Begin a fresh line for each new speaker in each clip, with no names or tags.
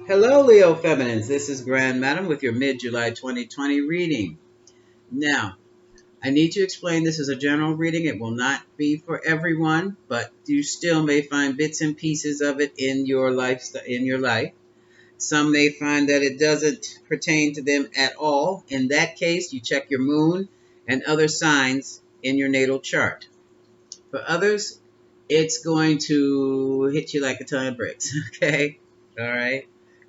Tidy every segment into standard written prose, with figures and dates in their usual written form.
Hello, Leo Feminines. This is Grand Madam with your mid-July 2020 reading. Now, I need to explain this is a general reading. It will not be for everyone, but you still may find bits and pieces of it in your life. Some may find that it doesn't pertain to them at all. In that case, you check your moon and other signs in your natal chart. For others, it's going to hit you like a ton of bricks. Okay? All right.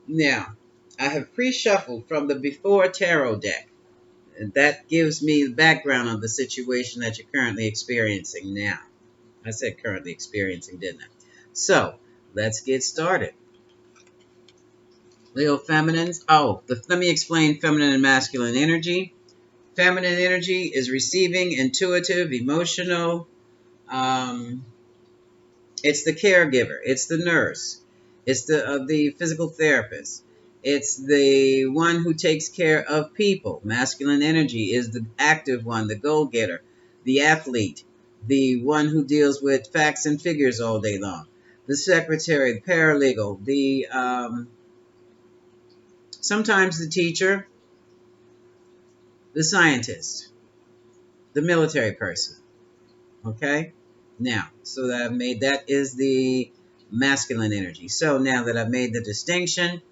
Now, I have pre-shuffled from the Before Tarot deck. And that gives me the background of the situation that you're currently experiencing now. I said currently experiencing, didn't I? So, let's get started. Leo Feminines. Let me explain feminine and masculine energy. Feminine energy is receiving, intuitive, emotional. Um, it's the caregiver. It's the nurse. It's the physical therapist. It's the one who takes care of people. Masculine energy is the active one, the goal-getter, the athlete, the one who deals with facts and figures all day long. The secretary, the paralegal, the sometimes the teacher, the scientist, the military person. Okay? Now, so that I've made that is the masculine energy. So now that I've made the distinction,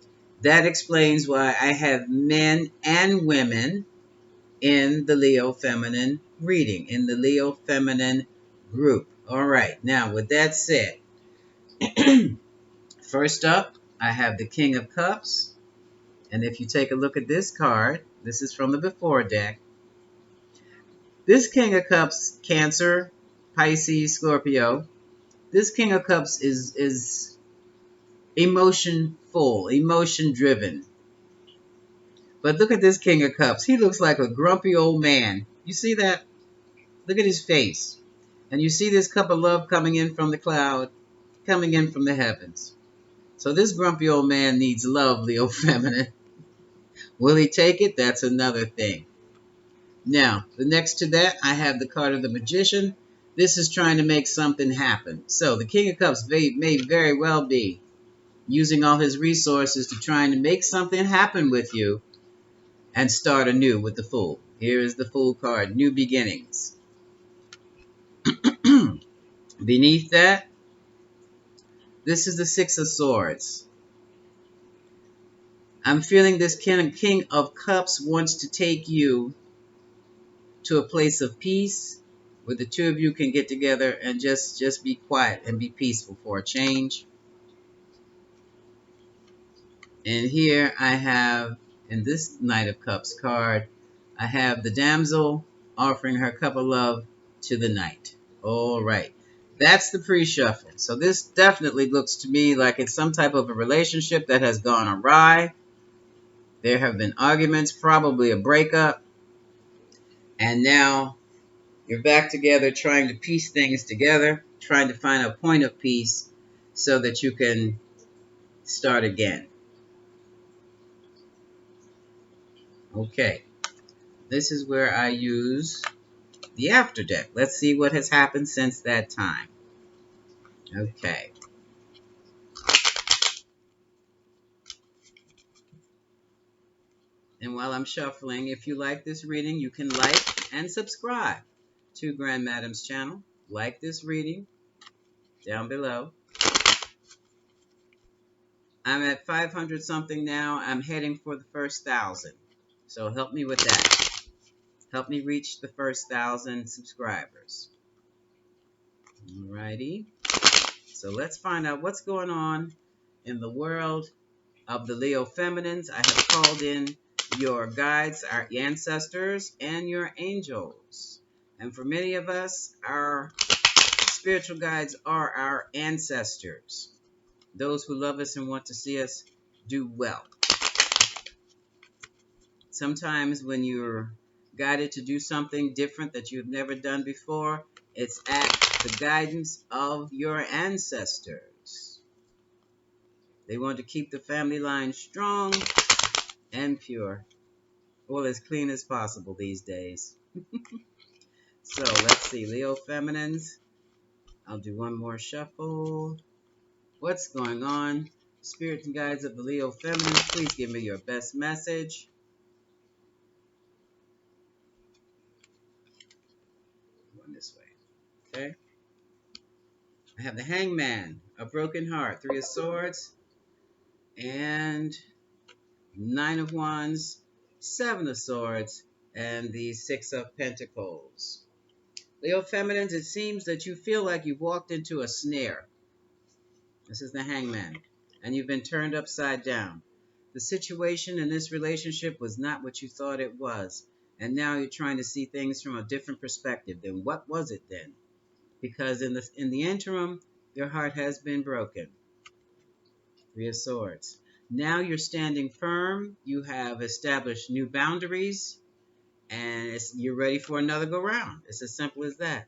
that explains why I have men and women in the Leo feminine reading, in the Leo feminine group. All right. Now, with that said, first up, I have the King of Cups. And if you take a look at this card, this is from the Before deck. This King of Cups, Cancer, Pisces, Scorpio. This King of Cups is emotion full, emotion driven. But look at this King of Cups. He looks like a grumpy old man. You see that? Look at his face. And you see this cup of love coming in from the cloud, coming in from the heavens. So this grumpy old man needs love, Leo Feminine. Will he take it? That's another thing. Now, the next to that, I have the card of the Magician. This is trying to make something happen. So the King of Cups may very well be using all his resources to trying to make something happen with you and start anew with the Fool. Here is the Fool card, New Beginnings. Beneath that, this is the Six of Swords. I'm feeling this King of Cups wants to take you to a place of peace where the two of you can get together and just be quiet and be peaceful for a change. And here I have, in this Knight of Cups card, I have the damsel offering her cup of love to the knight. All right. That's the pre-shuffle. So this definitely looks to me like it's some type of a relationship that has gone awry. There have been arguments, probably a breakup. And now you're back together trying to piece things together, trying to find a point of peace so that you can start again. Okay. This is where I use the after deck. Let's see what has happened since that time. Okay. And while I'm shuffling, if you like this reading, you can like and subscribe to Grand Madam's channel. Like this reading down below. I'm at 500 something now. I'm heading for the first 1,000. So help me with that. Help me reach the first 1,000 subscribers. Alrighty. So let's find out what's going on in the world of the Leo Feminines. I have called in your guides, our ancestors, and your angels. And for many of us, our spiritual guides are our ancestors. Those who love us and want to see us do well. Sometimes when you're guided to do something different that you've never done before, it's at the guidance of your ancestors. They want to keep the family line strong and pure. Well, as clean as possible these days. So let's see, Leo Feminines. I'll do one more shuffle. What's going on? Spirits and guides of the Leo feminine, please give me your best message. Going this way. Okay. I have the Hangman, a broken heart, Three of Swords, and Nine of Wands, Seven of Swords, and the Six of Pentacles. Leo feminines, it seems that you feel like you've walked into a snare. This is the Hangman, and you've been turned upside down. The situation in this relationship was not what you thought it was, and now you're trying to see things from a different perspective. Then what was it then? Because in the interim, your heart has been broken. Three of Swords. Now you're standing firm. You have established new boundaries, and you're ready for another go round. It's as simple as that.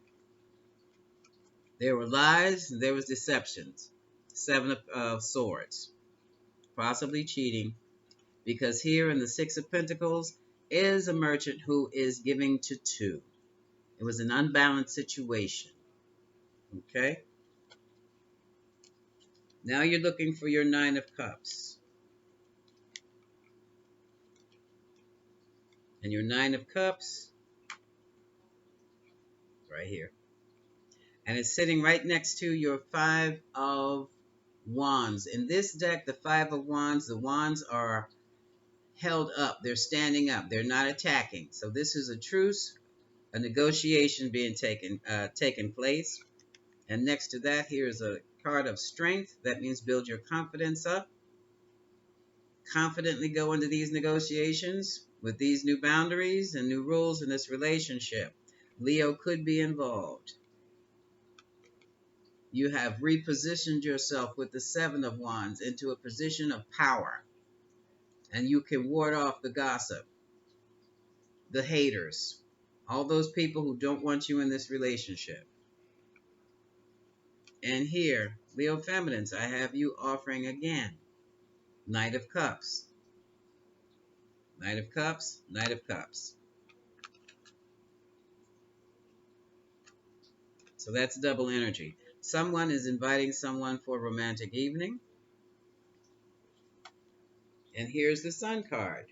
There were lies, and there was deceptions. Seven of Swords. Possibly cheating, because here in the Six of Pentacles is a merchant who is giving to two. It was an unbalanced situation. Okay? Now you're looking for your Nine of Cups. And your Nine of Cups, right here. And it's sitting right next to your Five of Wands. In this deck, the Five of Wands, the wands are held up. They're standing up. They're not attacking. So this is a truce, a negotiation being taken place. And next to that, here's a card of strength. That means build your confidence up. Confidently go into these negotiations with these new boundaries and new rules in this relationship. Leo could be involved. You have repositioned yourself with the Seven of Wands into a position of power. And you can ward off the gossip, the haters, all those people who don't want you in this relationship. And here, Leo Feminines, I have you offering again. Knight of Cups. Knight of Cups, Knight of Cups. So that's double energy. Someone is inviting someone for a romantic evening. And here's the Sun card.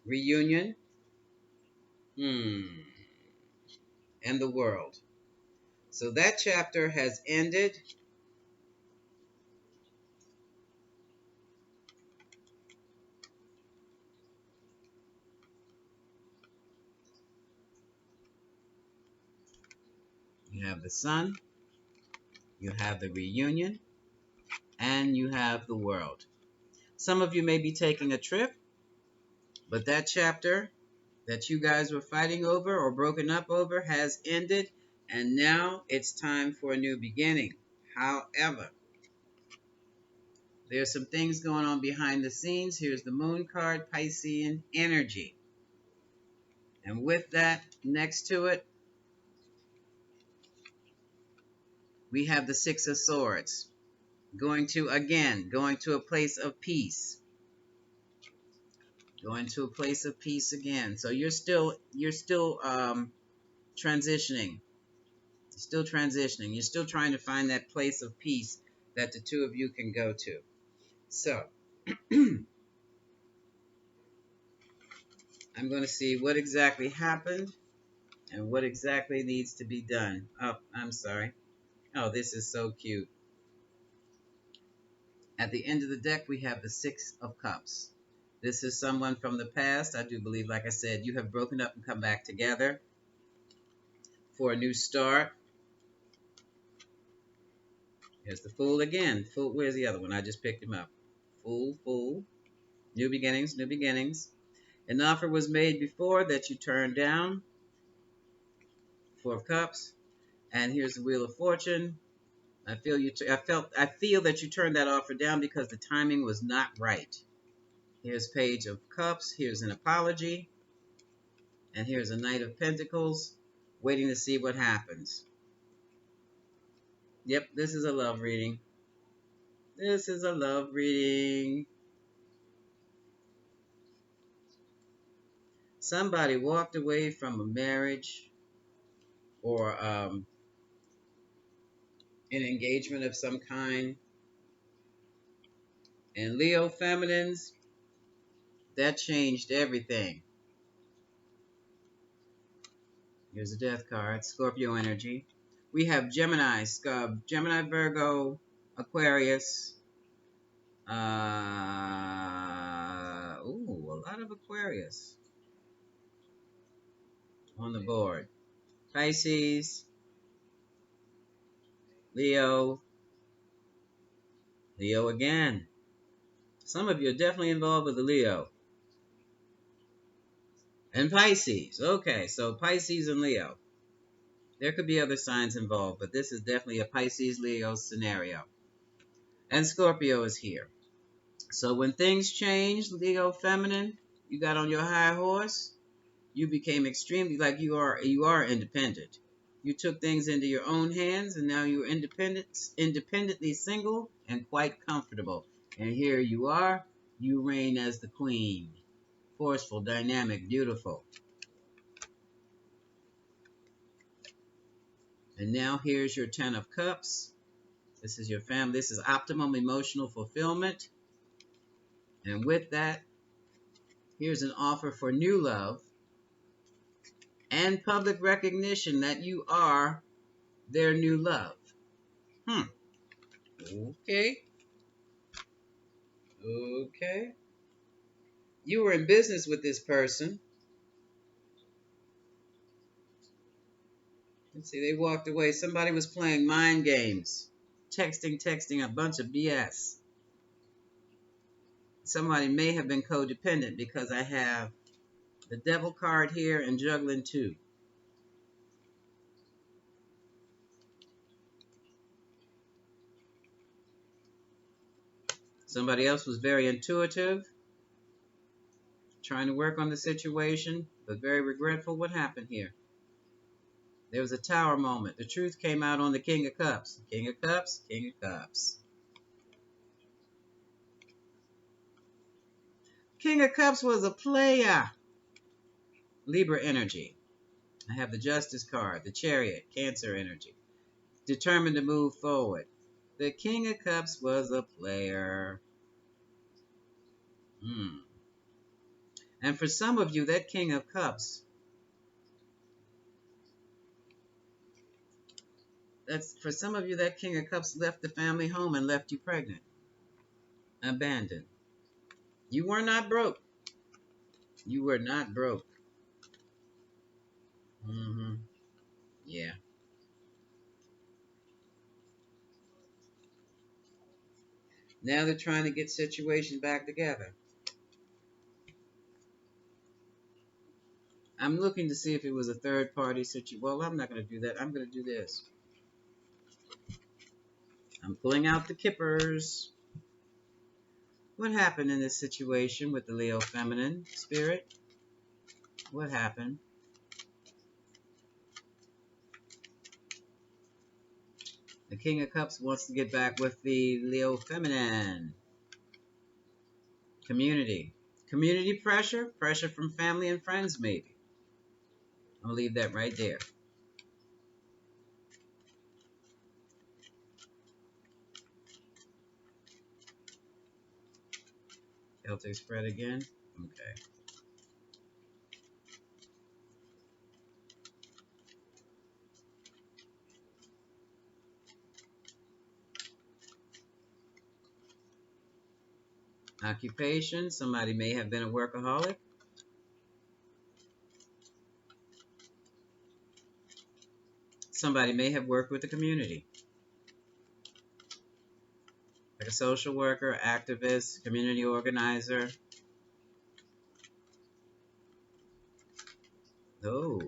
Reunion. And the World. So that chapter has ended. You have the Sun. You have the Reunion. And you have the World. Some of you may be taking a trip, but that chapter that you guys were fighting over or broken up over has ended, and now it's time for a new beginning. However, there's some things going on behind the scenes. Here's the Moon card, Piscean energy. And with that, next to it, we have the Six of Swords. Going to a place of peace. Going to a place of peace again. So you're still transitioning. Still transitioning. You're still trying to find that place of peace that the two of you can go to. So, I'm going to see what exactly happened and what exactly needs to be done. Oh, I'm sorry. Oh, this is so cute. At the end of the deck, we have the Six of Cups. This is someone from the past. I do believe, like I said, you have broken up and come back together for a new start. Here's the Fool again. Fool, where's the other one? I just picked him up. Fool, Fool. New beginnings, new beginnings. An offer was made before that you turned down. Four of Cups. And here's the Wheel of Fortune. I feel that you turned that offer down because the timing was not right. Here's Page of Cups. Here's an apology. And here's a Knight of Pentacles. Waiting to see what happens. Yep, this is a love reading. This is a love reading. Somebody walked away from a marriage or an engagement of some kind. And Leo feminines, that changed everything. Here's a death card, Scorpio energy. We have Gemini, Gemini, Virgo, Aquarius. Ooh, a lot of Aquarius on the board. Pisces, Leo, Leo again. Some of you are definitely involved with the Leo. And Pisces. Okay, so Pisces and Leo. There could be other signs involved, but this is definitely a Pisces-Leo scenario. And Scorpio is here. So when things changed, Leo feminine, you got on your high horse, you became extremely, like you are independent. You took things into your own hands, and now you're independently single and quite comfortable. And here you are, you reign as the queen. Forceful, dynamic, beautiful. And now here's your Ten of Cups. This is your family. This is optimum emotional fulfillment. And with that, here's an offer for new love and public recognition that you are their new love. Okay. Okay. You were in business with this person. Let's see, they walked away. Somebody was playing mind games. Texting a bunch of BS. Somebody may have been codependent because I have the devil card here and juggling too. Somebody else was very intuitive, trying to work on the situation, but very regretful. What happened here? There was a tower moment. The truth came out on the King of Cups. King of Cups, King of Cups. King of Cups was a player. Libra energy. I have the Justice card, the Chariot, Cancer energy. Determined to move forward. The King of Cups was a player. And for some of you, that King of Cups, for some of you, that King of Cups left the family home and left you pregnant. Abandoned. You were not broke. You were not broke. Yeah. Now they're trying to get situations back together. I'm looking to see if it was a third party situation. Well, I'm not going to do that. I'm going to do this. I'm pulling out the kippers. What happened in this situation with the Leo feminine spirit? What happened? The King of Cups wants to get back with the Leo feminine. Community. Community pressure. Pressure from family and friends, maybe. I'll leave that right there. Celtic spread again. Okay. Occupation. Somebody may have been a workaholic. Somebody may have worked with the community. Like a social worker, activist, community organizer. Oh.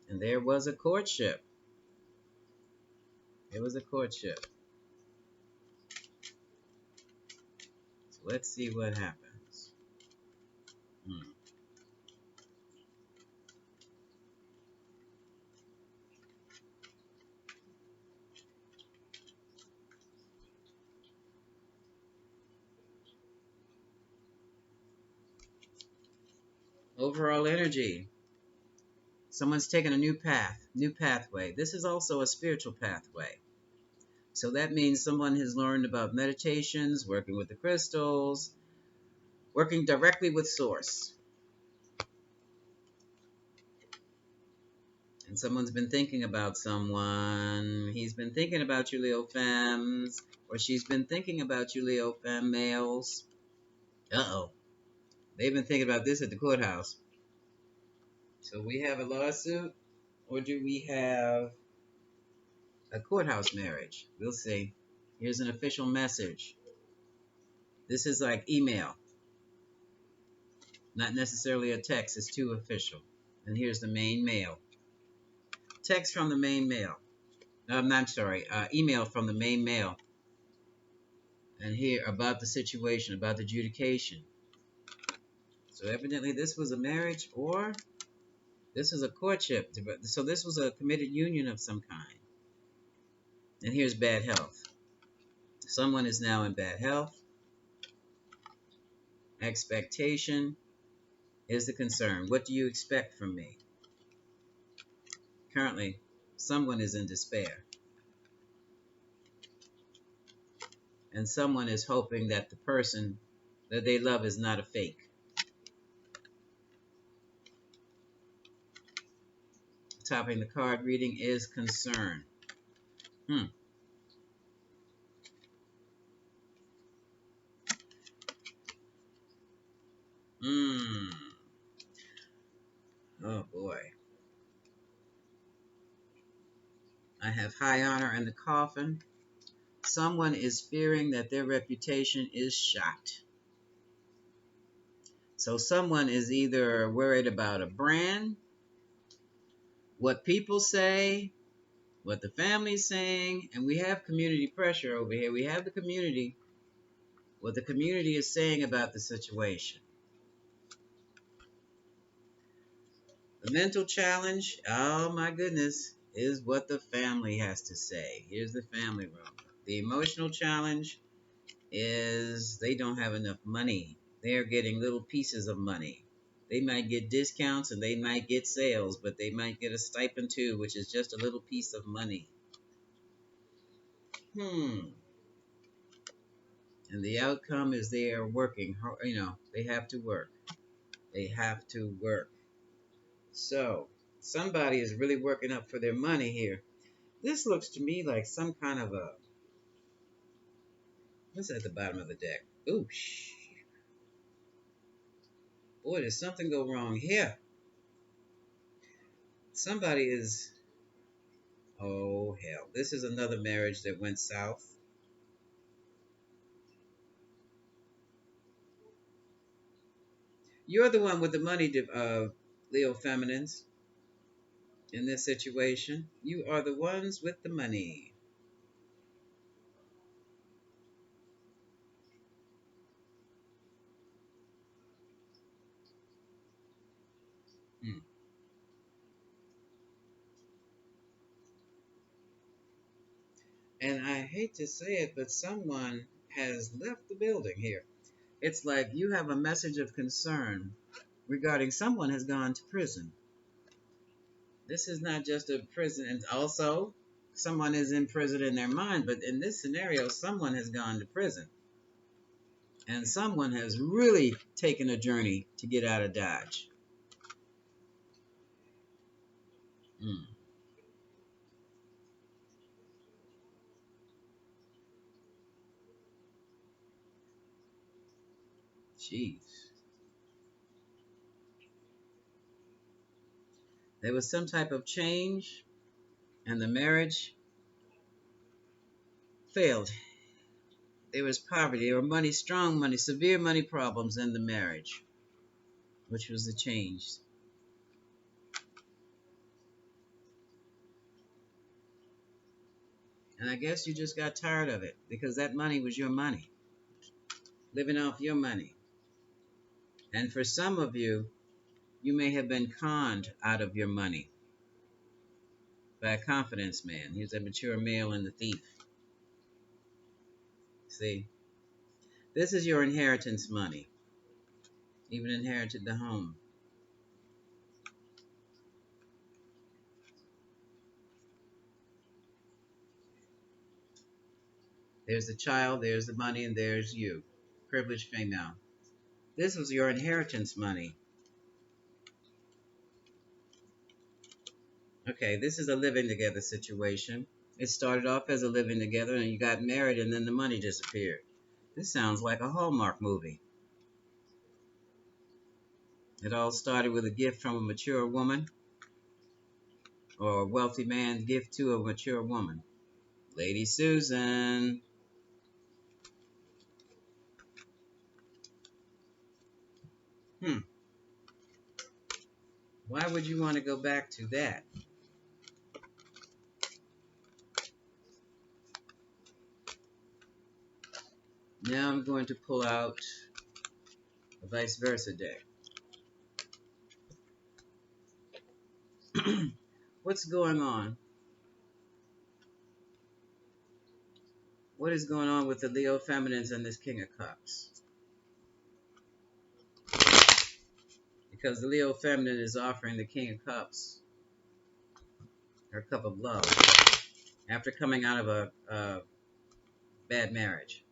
And there was a courtship. It was a courtship. So let's see what happens. Overall energy. Someone's taken a new path, new pathway. This is also a spiritual pathway. So that means someone has learned about meditations, working with the crystals, working directly with source. And someone's been thinking about someone. He's been thinking about you, Leo Fems, or she's been thinking about you, Leo Fem males. Uh-oh. They've been thinking about this at the courthouse. So we have a lawsuit, or do we have a courthouse marriage? We'll see. Here's an official message. This is like email, not necessarily a text. It's too official. And here's the main mail. Text from the main mail. I'm sorry, email from the main mail. And here about the situation, about the adjudication. So evidently this was a marriage or this was a courtship. So this was a committed union of some kind. And here's bad health. Someone is now in bad health. Expectation is the concern. What do you expect from me? Currently, someone is in despair. And someone is hoping that the person that they love is not a fake. Topping the card reading is concern. Hmm. Hmm. Oh boy. I have high honor in the coffin. Someone is fearing that their reputation is shot. So someone is either worried about a brand, what people say, what the family's saying, and we have community pressure over here. We have the community, what the community is saying about the situation. The mental challenge, oh my goodness, is what the family has to say. Here's the family room. The emotional challenge is they don't have enough money. They're getting little pieces of money. They might get discounts and they might get sales, but they might get a stipend too, which is just a little piece of money. And the outcome is they are working. They have to work. They have to work. So somebody is really working up for their money here. This looks to me like some kind of a, what's at the bottom of the deck? Ooh, boy, did something go wrong here. Somebody is, oh hell, this is another marriage that went south. You're the one with the money, Leo Feminines, in this situation. You are the ones with the money. Hmm. And I hate to say it, but someone has left the building here. It's like you have a message of concern regarding someone has gone to prison. This is not just a prison, and also someone is in prison in their mind, but in this scenario, someone has gone to prison. And someone has really taken a journey to get out of Dodge. Mm. Jeez. There was some type of change, and the marriage failed. There was poverty, there were money, strong money, severe money problems in the marriage, which was the change. And I guess you just got tired of it because that money was your money, living off your money. And for some of you, you may have been conned out of your money by a confidence man. He's a mature male and the thief. See, this is your inheritance money. Even inherited the home. There's the child, there's the money, and there's you. Privileged female. This was your inheritance money. Okay, this is a living together situation. It started off as a living together and you got married and then the money disappeared. This sounds like a Hallmark movie. It all started with a gift from a mature woman or a wealthy man's gift to a mature woman. Lady Susan. Hmm. Why would you want to go back to that? Now I'm going to pull out a vice versa deck. What's going on? What is going on with the Leo Feminines and this King of Cups? Because the Leo Feminine is offering the King of Cups her cup of love after coming out of a bad marriage,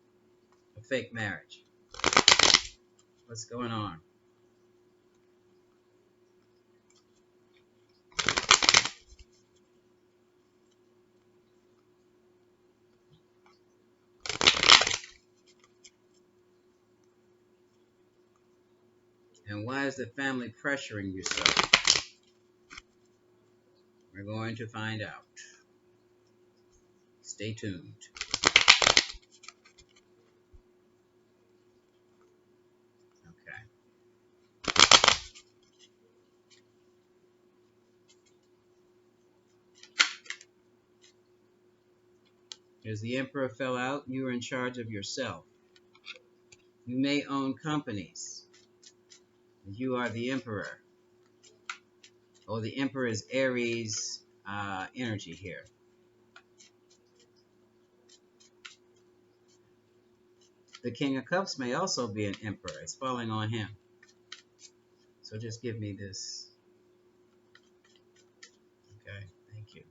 a fake marriage. What's going on? And why is the family pressuring you so? We're going to find out. Stay tuned. Okay. As the emperor fell out, you are in charge of yourself. You may own companies. You are the emperor. Oh, the emperor is Aries energy here. The King of Cups may also be an emperor. It's falling on him. So just give me this. Okay, thank you.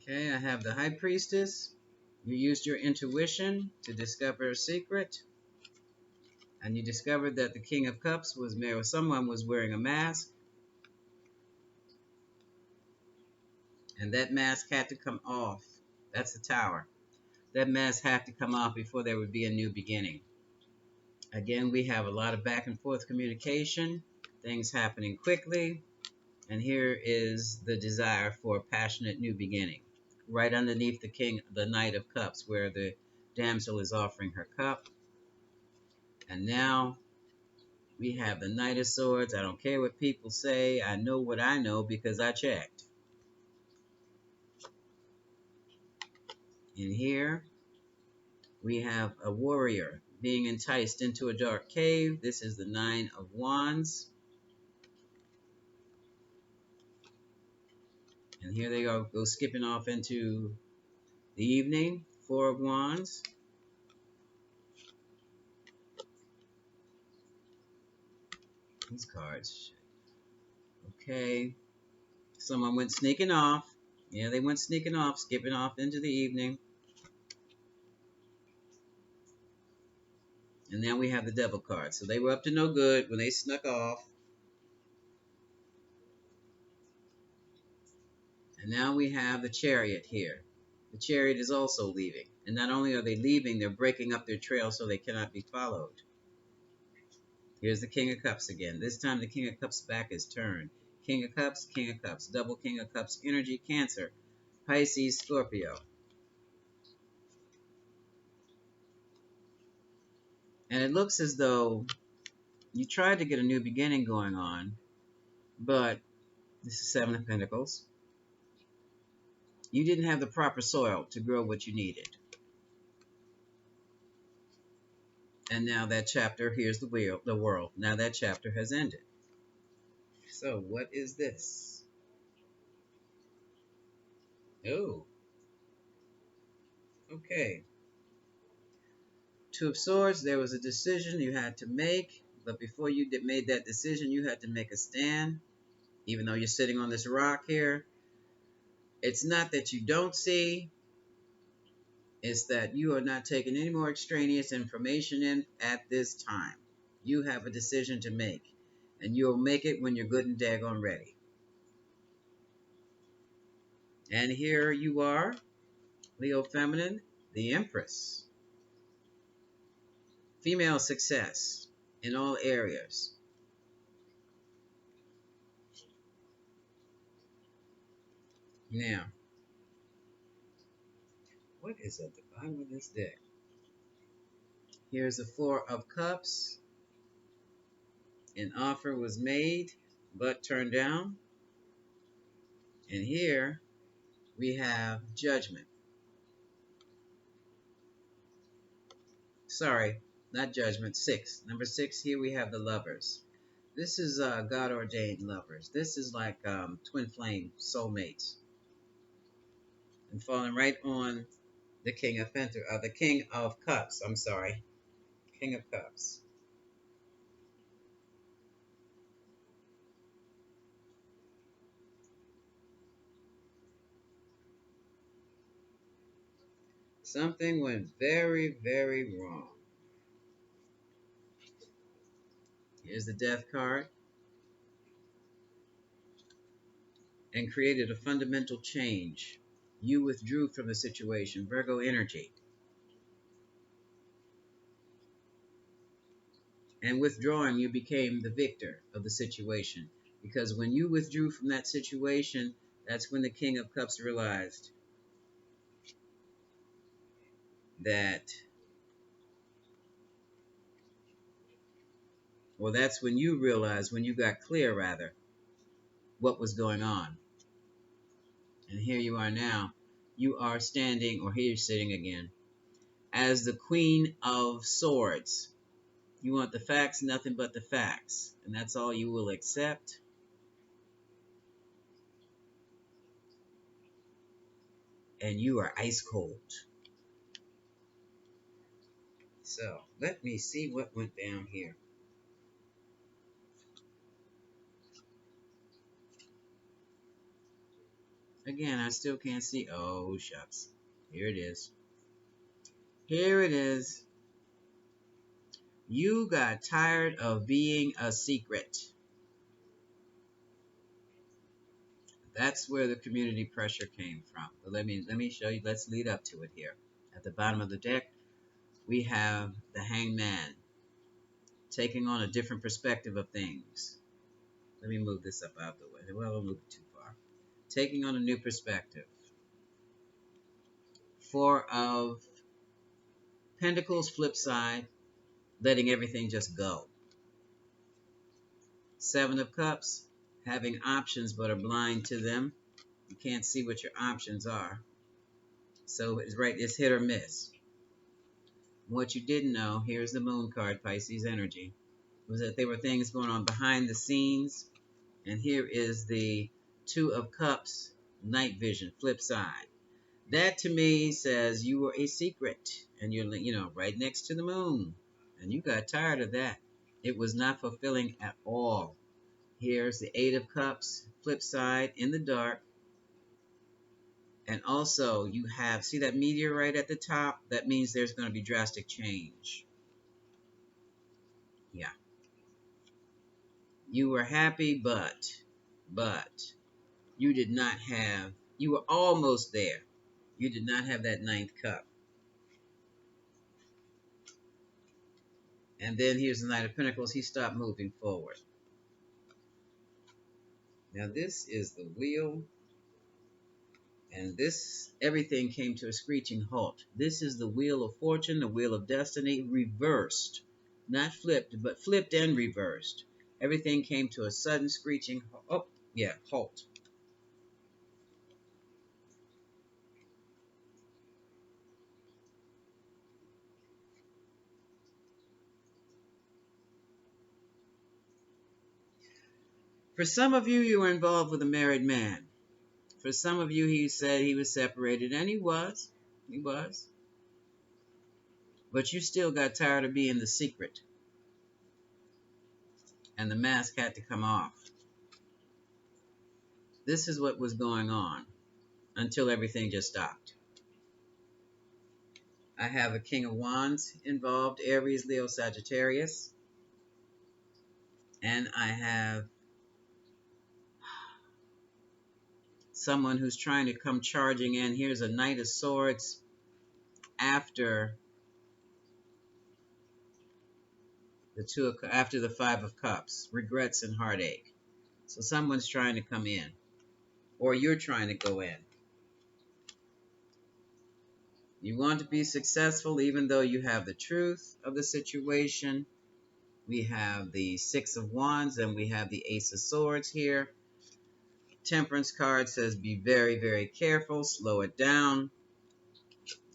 Okay, I have the High Priestess. You used your intuition to discover a secret. And you discovered that the King of Cups was married, or someone was wearing a mask. And that mask had to come off. That's the Tower. That mask had to come off before there would be a new beginning. Again, we have a lot of back and forth communication, things happening quickly. And here is the desire for a passionate new beginning. Right underneath the Knight of Cups, where the damsel is offering her cup. And now we have the Knight of Swords. I don't care what people say. I know what I know because I checked. In here, we have a warrior being enticed into a dark cave. This is the Nine of Wands. And here they go skipping off into the evening. Four of Wands. These cards. Okay. Someone went sneaking off. Yeah, they went sneaking off, skipping off into the evening. And now we have the Devil card. So they were up to no good when they snuck off. And now we have the Chariot here. The Chariot is also leaving. And not only are they leaving, they're breaking up their trail so they cannot be followed. Here's the King of Cups again. This time the King of Cups back is turned. King of Cups, double King of Cups, energy, Cancer, Pisces, Scorpio. And it looks as though you tried to get a new beginning going on, but this is Seven of Pentacles. You didn't have the proper soil to grow what you needed. And now that chapter, here's the world. Now that chapter has ended. So what is this? Oh, okay. Two of Swords, there was a decision you had to make, but before you made that decision, you had to make a stand. Even though you're sitting on this rock here, it's not that you don't see, it's that you are not taking any more extraneous information in at this time. You have a decision to make, and you'll make it when you're good and daggone ready. And here you are, Leo Feminine, the Empress. Female success in all areas. Now, what is at the bottom of this deck? Here's the Four of Cups. An offer was made, but turned down. And here we have Judgment. Sorry, not Judgment, Six. Number six, here we have the Lovers. This is God-ordained lovers. This is like twin flame soulmates. And falling right on the the King of Cups. I'm sorry, King of Cups. Something went very, very wrong. Here's the Death card. And created a fundamental change. You withdrew from the situation. Virgo energy. And withdrawing, you became the victor of the situation. Because when you withdrew from that situation, that's when the King of Cups realized that, well, that's when you realized, when you got clear, rather, what was going on. And here you are now. You are standing, or here you're sitting again, as the Queen of Swords. You want the facts, nothing but the facts. And that's all you will accept. And you are ice cold. So let me see what went down here. Again, I still can't see. Oh, shucks. Here it is. Here it is. You got tired of being a secret. That's where the community pressure came from. But let me show you. Let's lead up to it here. At the bottom of the deck, we have the Hangman taking on a different perspective of things. Let me move this up out the way. Well, I'll move it too far. Taking on a new perspective. Four of Pentacles, flip side, letting everything just go. Seven of Cups, having options but are blind to them. You can't see what your options are. So it's hit or miss. What you didn't know, here's the Moon card, Pisces energy, was that there were things going on behind the scenes. And here is the Two of Cups, night vision, flip side. That to me says you were a secret and you're right next to the moon. And you got tired of that. It was not fulfilling at all. Here's the Eight of Cups, flip side, in the dark. And also you have, see that meteorite at the top? That means there's going to be drastic change. Yeah. You were happy, but you did not have, you were almost there. You did not have that ninth cup. And then here's the Knight of Pentacles. He stopped moving forward. Now this is the wheel. And this, everything came to a screeching halt. This is the Wheel of Fortune, the Wheel of Destiny, reversed. Not flipped, but flipped and reversed. Everything came to a sudden screeching halt. For some of you, you were involved with a married man. For some of you, he said he was separated, and he was. He was. But you still got tired of being the secret, and the mask had to come off. This is what was going on until everything just stopped. I have a King of Wands involved, Aries, Leo, Sagittarius. And I have someone who's trying to come charging in. Here's a Knight of Swords after after the Five of Cups, regrets and heartache. So someone's trying to come in, or you're trying to go in. You want to be successful even though you have the truth of the situation. We have the Six of Wands and we have the Ace of Swords here. Temperance card says be very, very careful. Slow it down.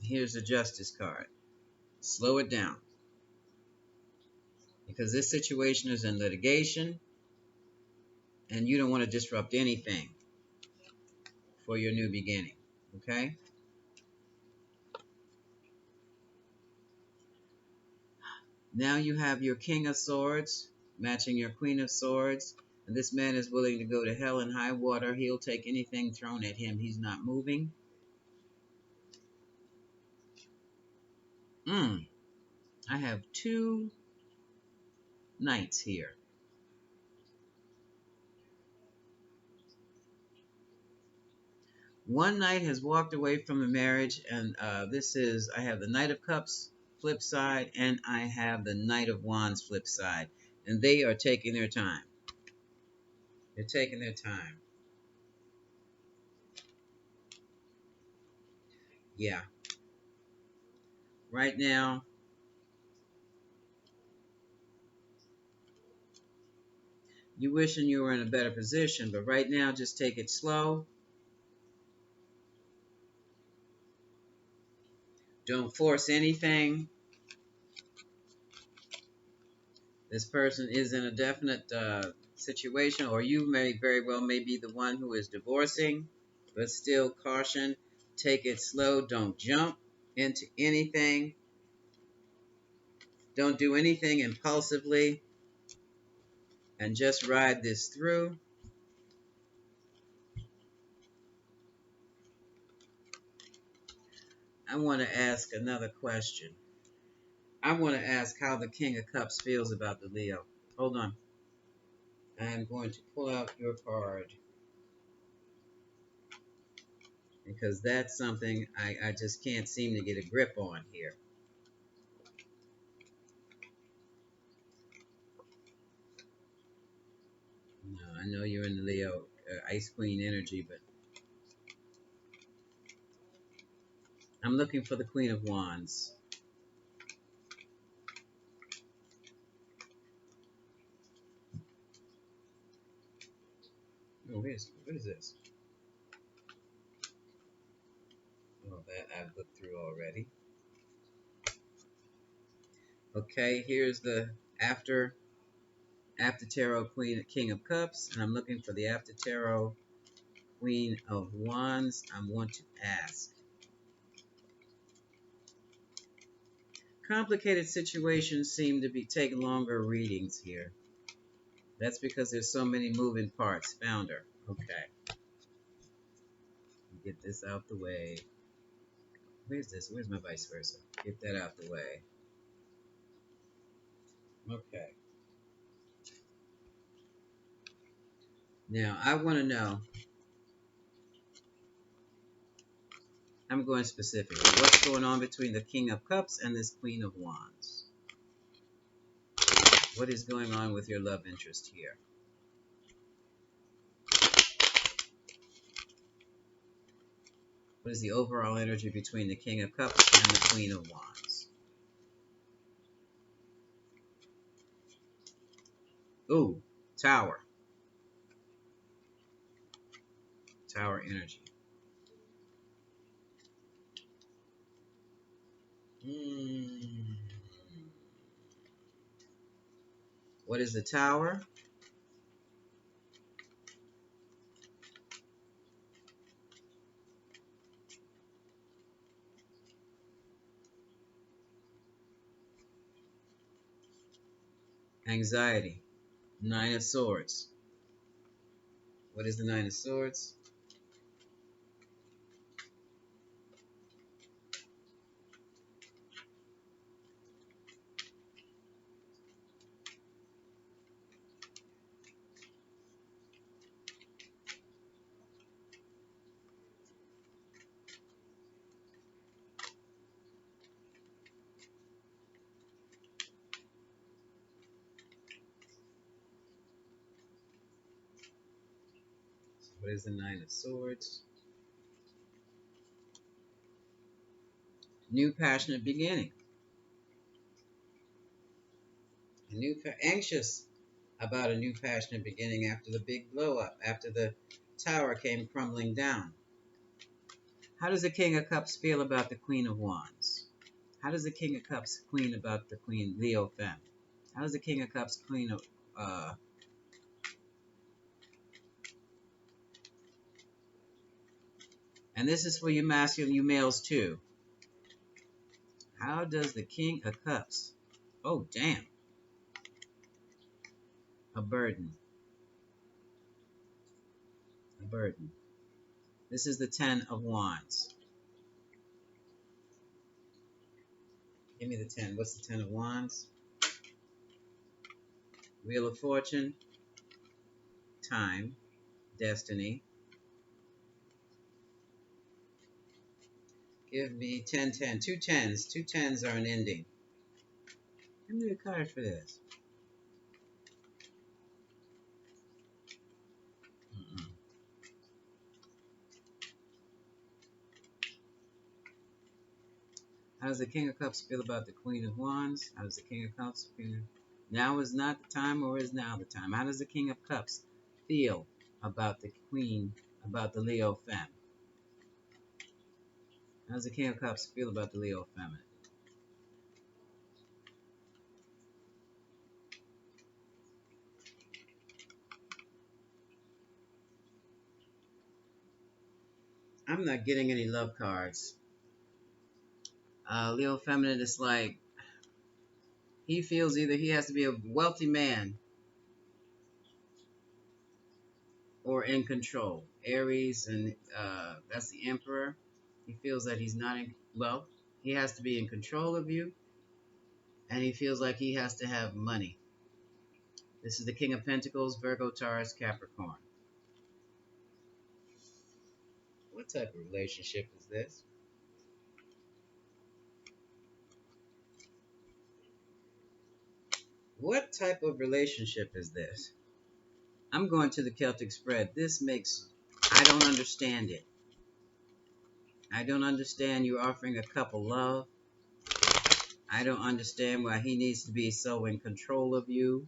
Here's the Justice card. Slow it down. Because this situation is in litigation and you don't want to disrupt anything for your new beginning. Okay? Now you have your King of Swords matching your Queen of Swords. And this man is willing to go to hell and high water. He'll take anything thrown at him. He's not moving. I have two knights here. One knight has walked away from the marriage, and I have the Knight of Cups flip side, and I have the Knight of Wands flip side. And they are taking their time. They're taking their time. Yeah. Right now, you wishing you were in a better position, but right now, just take it slow. Don't force anything. This person is in a definite situation, or you may very well may be the one who is divorcing, but still caution. Take it slow. Don't jump into anything. Don't do anything impulsively, and just ride this through. I want to ask another question. I want to ask how the King of Cups feels about the Leo. Hold on. I am going to pull out your card because that's something I just can't seem to get a grip on here. No, I know you're in the Leo Ice Queen energy, but I'm looking for the Queen of Wands. Oh, what is this? Oh, that I've looked through already. Okay, here's the after Tarot King of Cups, and I'm looking for the after Tarot Queen of Wands. I want to ask. Complicated situations seem to be taking longer readings here. That's because there's so many moving parts. Found her. Okay. Get this out the way. Where's this? Where's my vice versa? Get that out the way. Okay. Now, I want to know, I'm going specifically, what's going on between the King of Cups and this Queen of Wands? What is going on with your love interest here? What is the overall energy between the King of Cups and the Queen of Wands? Ooh, Tower. Tower energy. What is the Tower? Anxiety. Nine of Swords. What is the Nine of Swords? What is the Nine of Swords? New passionate beginning. Anxious about a new passionate beginning after the big blow up, after the tower came crumbling down. How does the King of Cups feel about the Queen of Wands? How does the King of Cups Queen about the Queen Leo Femme? How does the King of Cups Queen of and this is for you masculine, you males too. How does the King of Cups? Oh damn, a burden, a burden. This is the Ten of Wands. Give me the 10. What's the 10 of Wands? Wheel of Fortune, time, destiny. Give me 10, 10. Two tens. Two tens are an ending. Give me a card for this. Mm-mm. How does the King of Cups feel about the Queen of Wands? How does the King of Cups feel? Now is not the time, or is now the time? How does the King of Cups feel about the Queen, about the Leo Femme? How does the King of Cups feel about the Leo Feminine? I'm not getting any love cards. Leo Feminine is like, he feels either he has to be a wealthy man or in control. Aries, and that's the Emperor. He feels that he's not in, well, he has to be in control of you, and he feels like he has to have money. This is the King of Pentacles, Virgo, Taurus, Capricorn. What type of relationship is this? What type of relationship is this? I'm going to the Celtic spread. This makes, I don't understand it. I don't understand you offering a couple love. I don't understand why he needs to be so in control of you.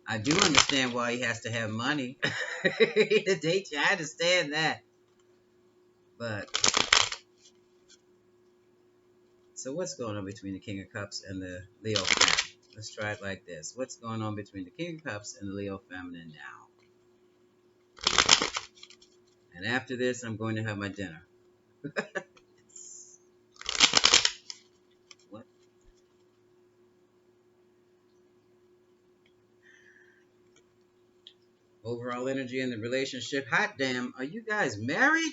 I do understand why he has to have money to date you. I understand that. But, so what's going on between the King of Cups and the Leo Feminine? Let's try it like this. What's going on between the King of Cups and the Leo Feminine now? And after this, I'm going to have my dinner. What? Overall energy in the relationship. Hot damn, are you guys married?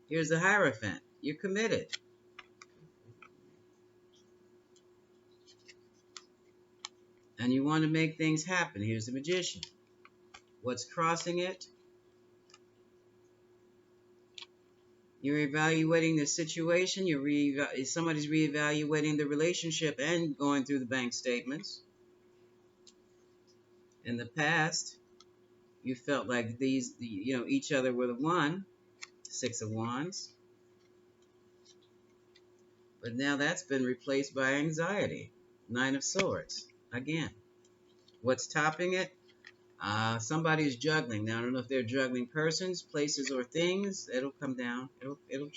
Here's the Hierophant. You're committed. And you want to make things happen. Here's the Magician. What's crossing it? You're evaluating the situation. Somebody's reevaluating the relationship and going through the bank statements. In the past, you felt like each other were the one. Six of Wands. But now that's been replaced by anxiety. Nine of Swords. Again. What's topping it? Somebody's juggling. Now, I don't know if they're juggling persons, places, or things. It'll come down. It'll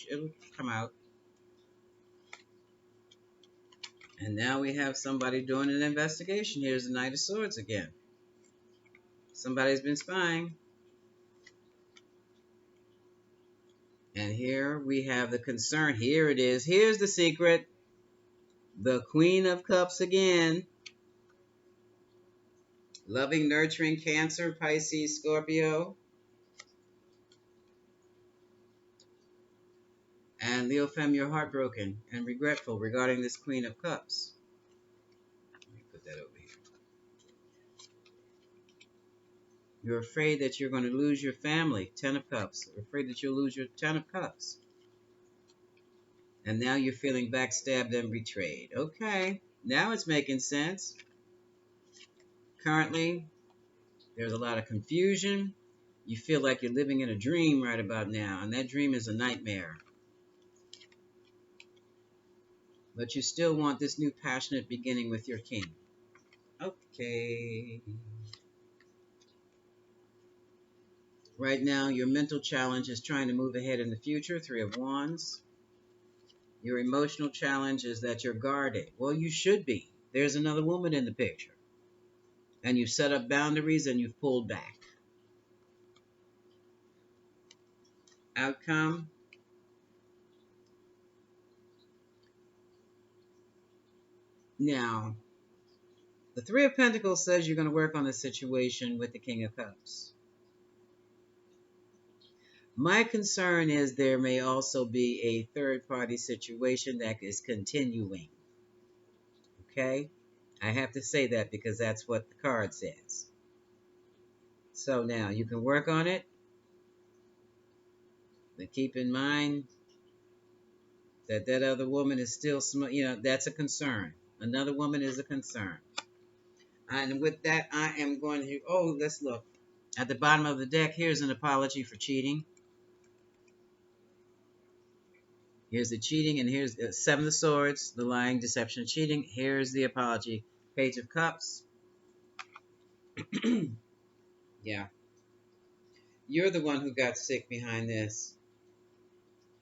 come out. And now we have somebody doing an investigation. Here's the Knight of Swords again. Somebody's been spying. And here we have the concern. Here it is. Here's the secret. The Queen of Cups again. Loving, nurturing Cancer, Pisces, Scorpio. And Leo Femme, you're heartbroken and regretful regarding this Queen of Cups. Let me put that over here. You're afraid that you're going to lose your family, Ten of Cups. You're afraid that you'll lose your Ten of Cups. And now you're feeling backstabbed and betrayed. Okay, now it's making sense. Currently, there's a lot of confusion. You feel like you're living in a dream right about now, and that dream is a nightmare. But you still want this new passionate beginning with your king. Okay. Right now, your mental challenge is trying to move ahead in the future, Three of Wands. Your emotional challenge is that you're guarded. Well, you should be. There's another woman in the picture. And you've set up boundaries and you've pulled back. Outcome. Now, the Three of Pentacles says you're going to work on the situation with the King of Cups. My concern is there may also be a third-party situation that is continuing. Okay? I have to say that because that's what the card says. So now, you can work on it, but keep in mind that that other woman is still, that's a concern. Another woman is a concern. And with that, I am going to, let's look. At the bottom of the deck, here's an apology for cheating. Here's the cheating, and here's the Seven of Swords, the lying, deception, cheating. Here's the apology. Page of Cups. Yeah. You're the one who got sick behind this.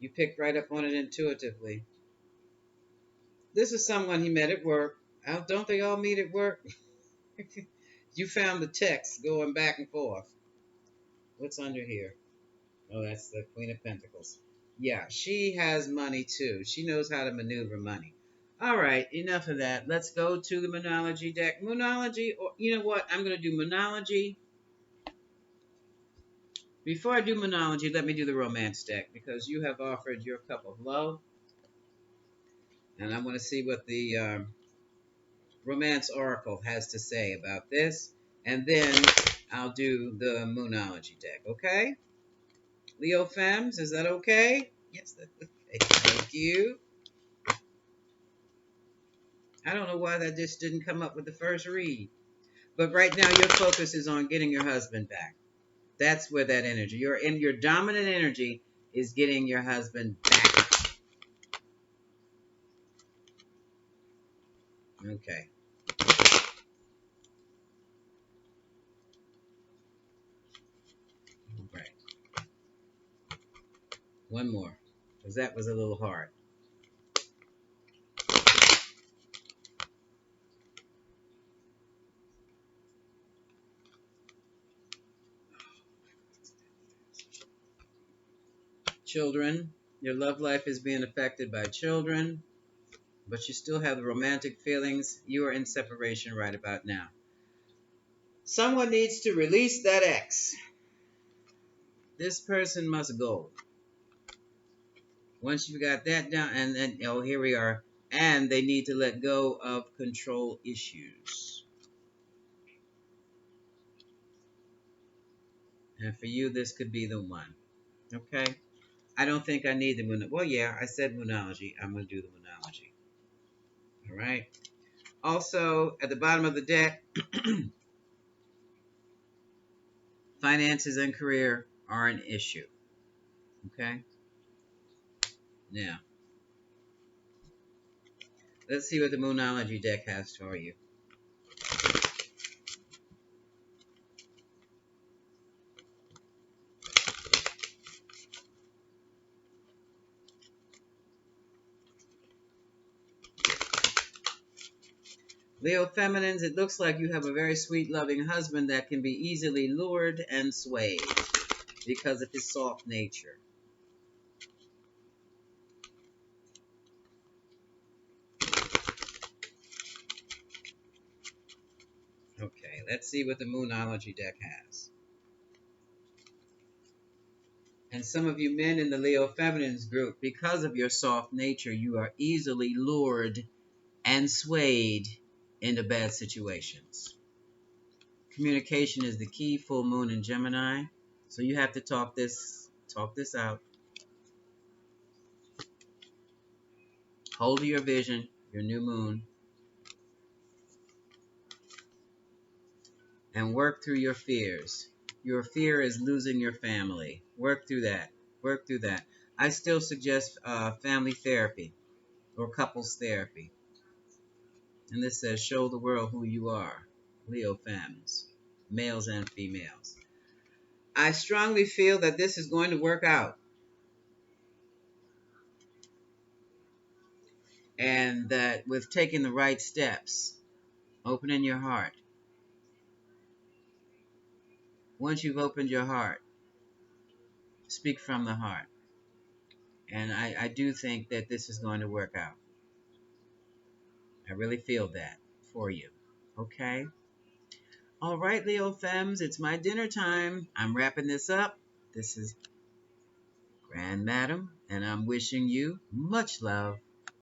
You picked right up on it intuitively. This is someone he met at work. Don't they all meet at work? You found the text going back and forth. What's under here? Oh, that's the Queen of Pentacles. Yeah, she has money too. She knows how to maneuver money. All right, enough of that. Let's go to the Moonology deck. Moonology, or you know what? I'm going to do Moonology. Before I do Moonology, let me do the Romance deck because you have offered your cup of love. And I want to see what the Romance Oracle has to say about this. And then I'll do the Moonology deck, okay? Leo Fems, is that okay? Yes, that's okay. Thank you. I don't know why that just didn't come up with the first read. But right now, your focus is on getting your husband back. That's where that energy, your dominant energy is getting your husband back. Okay. All right. One more, because that was a little hard. Children. Your love life is being affected by children, but you still have the romantic feelings. You are in separation right about now. Someone needs to release that ex. This person must go. Once you got that down, and then, here we are. And they need to let go of control issues. And for you, this could be the one. Okay? I don't think I need the Moonology. Well, yeah, I said Moonology. I'm going to do the Moonology. All right? Also, at the bottom of the deck, finances and career are an issue. Okay? Now, let's see what the Moonology deck has for you. Leo Feminines, it looks like you have a very sweet, loving husband that can be easily lured and swayed because of his soft nature. Okay, let's see what the Moonology deck has. And some of you men in the Leo Feminines group, because of your soft nature, you are easily lured and swayed into bad situations. Communication is the key, full moon in Gemini. So you have to talk this out. Hold to your vision, your new moon, and work through your fears. Your fear is losing your family. Work through that. Work through that. I still suggest family therapy or couples therapy. And this says, show the world who you are. Leo Fems, males and females. I strongly feel that this is going to work out. And that with taking the right steps, opening your heart. Once you've opened your heart, speak from the heart. And I do think that this is going to work out. I really feel that for you. Okay? All right, Leo Fems, it's my dinner time. I'm wrapping this up. This is Grand Madam, and I'm wishing you much love.